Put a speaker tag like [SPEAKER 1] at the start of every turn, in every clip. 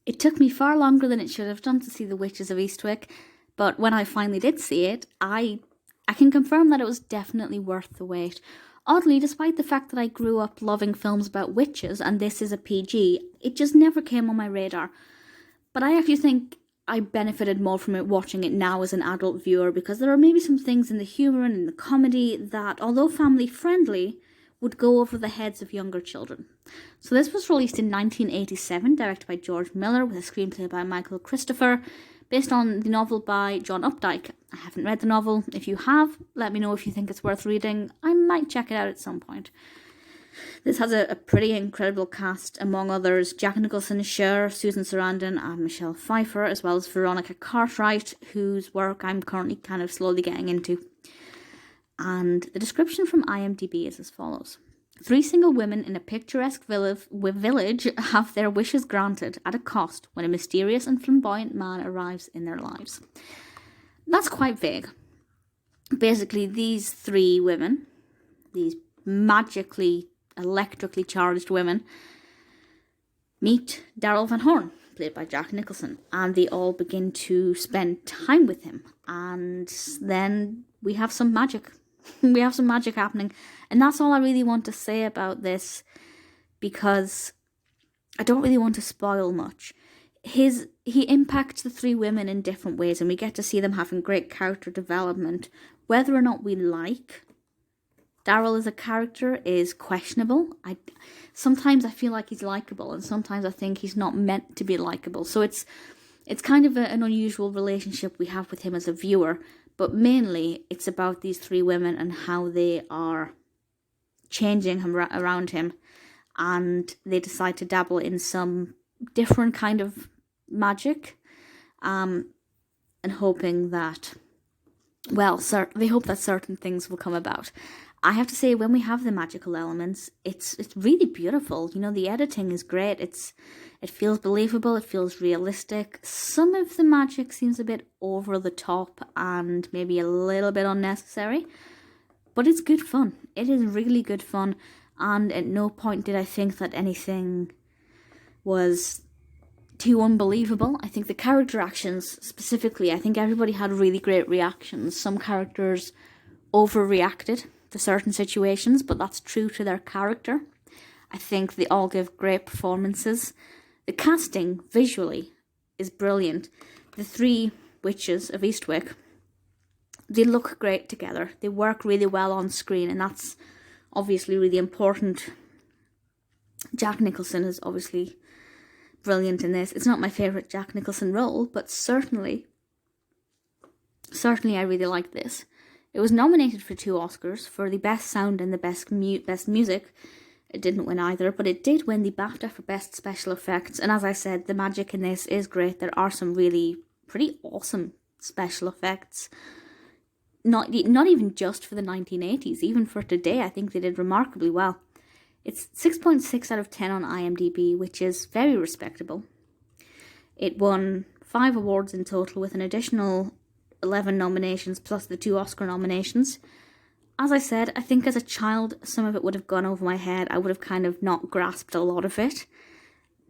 [SPEAKER 1] It took me far longer than it should have done to see The Witches of Eastwick, but when I finally did see it, I can confirm that it was definitely worth the wait. Oddly, despite the fact that I grew up loving films about witches and this is a PG, it just never came on my radar. But I actually think I benefited more from it watching it now as an adult viewer, because there are maybe some things in the humour and in the comedy that, although family friendly, would go over the heads of younger children. So this was released in 1987, directed by George Miller, with a screenplay by Michael Cristofer, based on the novel by John Updike. I haven't read the novel. If you have, let me know if you think it's worth reading. I might check it out at some point. This has a pretty incredible cast, among others Jack Nicholson, Cher, Susan Sarandon and Michelle Pfeiffer, as well as Veronica Cartwright, whose work I'm currently kind of slowly getting into. And the description from IMDb is as follows. 3 single women in a picturesque village have their wishes granted at a cost when a mysterious and flamboyant man arrives in their lives. That's quite vague. Basically, these 3 women, these magically, electrically charged women, meet Daryl Van Horne, played by Jack Nicholson, and they all begin to spend time with him. And then we have some magic. We have some magic happening. And that's all I really want to say about this, because I don't really want to spoil much. He impacts the 3 women in different ways, and we get to see them having great character development. Whether or not we like Daryl as a character is questionable. Sometimes I feel like he's likeable, and sometimes I think he's not meant to be likeable. So it's kind of an unusual relationship we have with him as a viewer. But mainly, it's about these 3 women and how they are changing him around him. And they decide to dabble in some different kind of magic. And hoping that, they hope that certain things will come about. I have to say, when we have the magical elements, it's really beautiful. You know, the editing is great. It feels believable. It feels realistic. Some of the magic seems a bit over the top and maybe a little bit unnecessary, but it's good fun. It is really good fun, and at no point did I think that anything was too unbelievable. I think the character actions specifically, I think everybody had really great reactions. Some characters overreacted to certain situations, but that's true to their character. I think they all give great performances. The casting, visually, is brilliant. The 3 witches of Eastwick, they look great together. They work really well on screen, and that's obviously really important. Jack Nicholson is obviously brilliant in this. It's not my favourite Jack Nicholson role, but certainly I really like this. It was nominated for 2 Oscars, for the Best Sound and the Best Music. It didn't win either, but it did win the Bafta for Best Special Effects. And as I said, the magic in this is great. There are some really pretty awesome special effects. Not even just for the 1980s, even for today, I think they did remarkably well. It's 6.6 out of 10 on IMDb, which is very respectable. It won 5 awards in total, with an additional 11 nominations plus the 2 Oscar nominations. As I said, I think as a child, some of it would have gone over my head. I would have kind of not grasped a lot of it.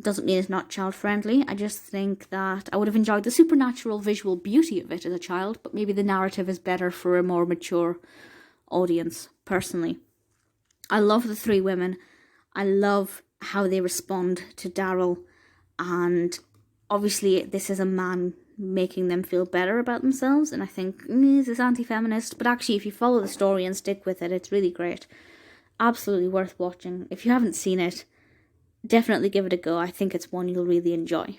[SPEAKER 1] Doesn't mean it's not child-friendly. I just think that I would have enjoyed the supernatural visual beauty of it as a child, but maybe the narrative is better for a more mature audience, personally. I love the 3 women. I love how they respond to Daryl, and obviously this is a man making them feel better about themselves, and I think this is anti-feminist, but actually if you follow the story and stick with it, it's really great. Absolutely worth watching. If you haven't seen it, definitely give it a go. I think it's one you'll really enjoy.